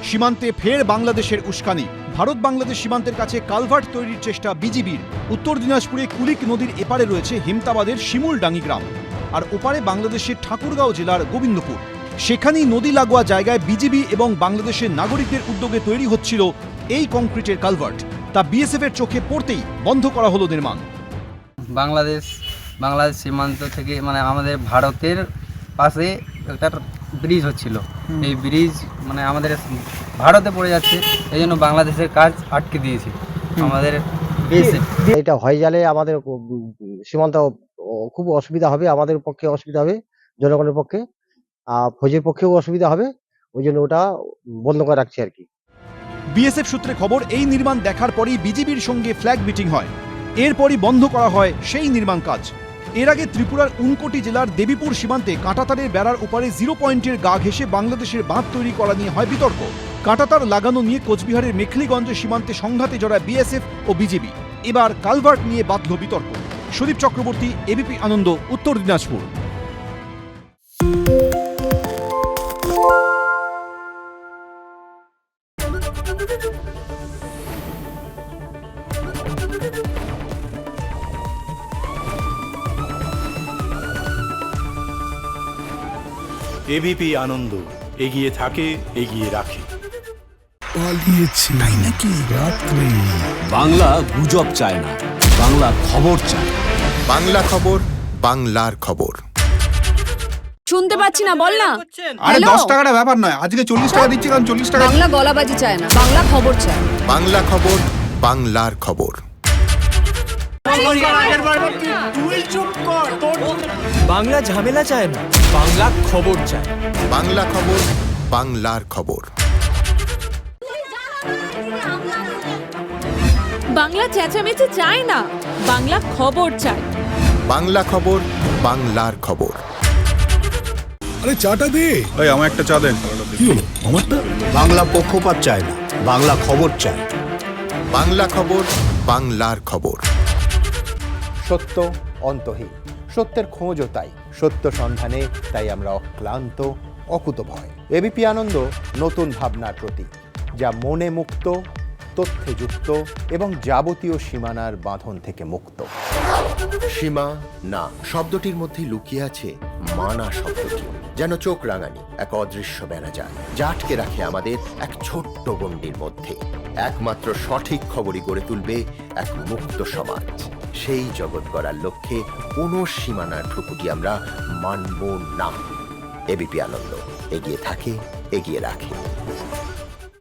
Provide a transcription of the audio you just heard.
সীমান্তে ফের বাংলাদেশের উস্কানি। ভারত বাংলাদেশ সীমান্তের কাছে কালভার্ট তৈরির চেষ্টা বিজিবির। উত্তর দিনাজপুরে কুলিক নদীর এপারে রয়েছে হেমতাবাদের শিমুলডাঙ্গি গ্রাম, আর ওপারে বাংলাদেশের ঠাকুরগাঁও জেলার গোবিন্দপুর। সেখানেই নদী লাগোয়া জায়গায় বিজিবি এবং বাংলাদেশের নাগরিকদের উদ্যোগে তৈরি হচ্ছিল এই কংক্রিটের কালভার্ট। তা বিএসএফ এর চোখে পড়তেই বন্ধ করা হলো নির্মাণ। বাংলাদেশ সীমান্ত থেকে মানে আমাদের ভারতের পাশে একটা ব্রিজ হচ্ছিল, এই ব্রিজ মানে আমাদের ভারতে পড়ে যাচ্ছে, এই জন্য বাংলাদেশের কাজ আটকে দিয়েছে আমাদের বিএসএফ। এটা হয়ে গেলে আমাদের সীমান্ত খুব অসুবিধা হবে, আমাদের পক্ষে অসুবিধা হবে, জনগণের পক্ষে, ফৌজের পক্ষেও অসুবিধা হবে। ওই জন্য ওটা বন্ধ করে রাখছি আর কি। বিএসএফ সূত্রে খবর, এই নির্মাণ দেখার পরই বিজিবির সঙ্গে ফ্ল্যাগ মিটিং হয়। এরপরই বন্ধ করা হয় সেই নির্মাণ কাজ। এর আগে ত্রিপুরার উনকোটি জেলার দেবীপুর সীমান্তে কাঁটাতারের বেড়ার উপরে 0 পয়েন্টের গা ঘেঁষে বাংলাদেশের বাঁধ তৈরি করা নিয়ে হয় বিতর্ক। কাঁটাতার লাগানো নিয়ে কোচবিহারের মেখলিগঞ্জের সীমান্তে সংঘাতে জড়ায় বিএসএফ ও বিজিবি। এবার কালভার্ট নিয়ে বাঁধল বিতর্ক। সুদীপ চক্রবর্তী, এবিপি আনন্দ, উত্তর দিনাজপুর। এবিপি আনন্দ, এগিয়ে থাকে, এগিয়ে রাখে। পালিয়েছে তাই নাকি? রাত্রে বাংলা গুজব চায় না, বাংলা খবর চায়। বাংলা খবর, বাংলার খবর। শুনতে পাচ্ছি না, বল না। আরে 10 টাকাটা ব্যাপার নয়, আজকে 40 টাকা দিচ্ছি, কারণ 40 টাকা। বাংলা গলাবাজি চায় না, বাংলা খবর চায়। বাংলা খবর, বাংলার খবর। বাংলা ঝামেলা চায় না, বাংলা খবর চায়। বাংলা খবর, বাংলার খবর। বাংলা চেঁচামেচি চায় না, বাংলা খবর চায়। বাংলা খবর, বাংলার খবর। আরে চাটা দে। এই আমার একটা চা দেন। কি হলো আমারটা? বাংলা পক্ষপাত চায় না, বাংলা খবর চায়। বাংলা খবর, বাংলার খবর। সত্য অন্তহীন, সত্যের খোঁজও তাই, সত্য সন্ধানে তাই আমরা অক্লান্ত, অকুতভয়। এবিপি আনন্দ নতুন ভাবনার প্রতীক, যা মনে মুক্ত, তথ্যে যুক্ত এবং যাবতীয় সীমানার বাঁধন থেকে মুক্ত। সীমা না শব্দটির মধ্যে লুকিয়ে আছে মানা শব্দটি, যেন চোখ রাঙানি এক অদৃশ্য বেড়াজাল, যা আটকে রাখে আমাদের এক ছোট্ট গণ্ডির মধ্যে। একমাত্র সঠিক খবরই গড়ে তুলবে এক মুক্ত সমাজ। সেই জগৎ গড়ার লক্ষ্যে কোনো সীমানার ঠুকুটি আমরা মানব না। এবিপি আনন্দ, এগিয়ে থাকে, এগিয়ে রাখে।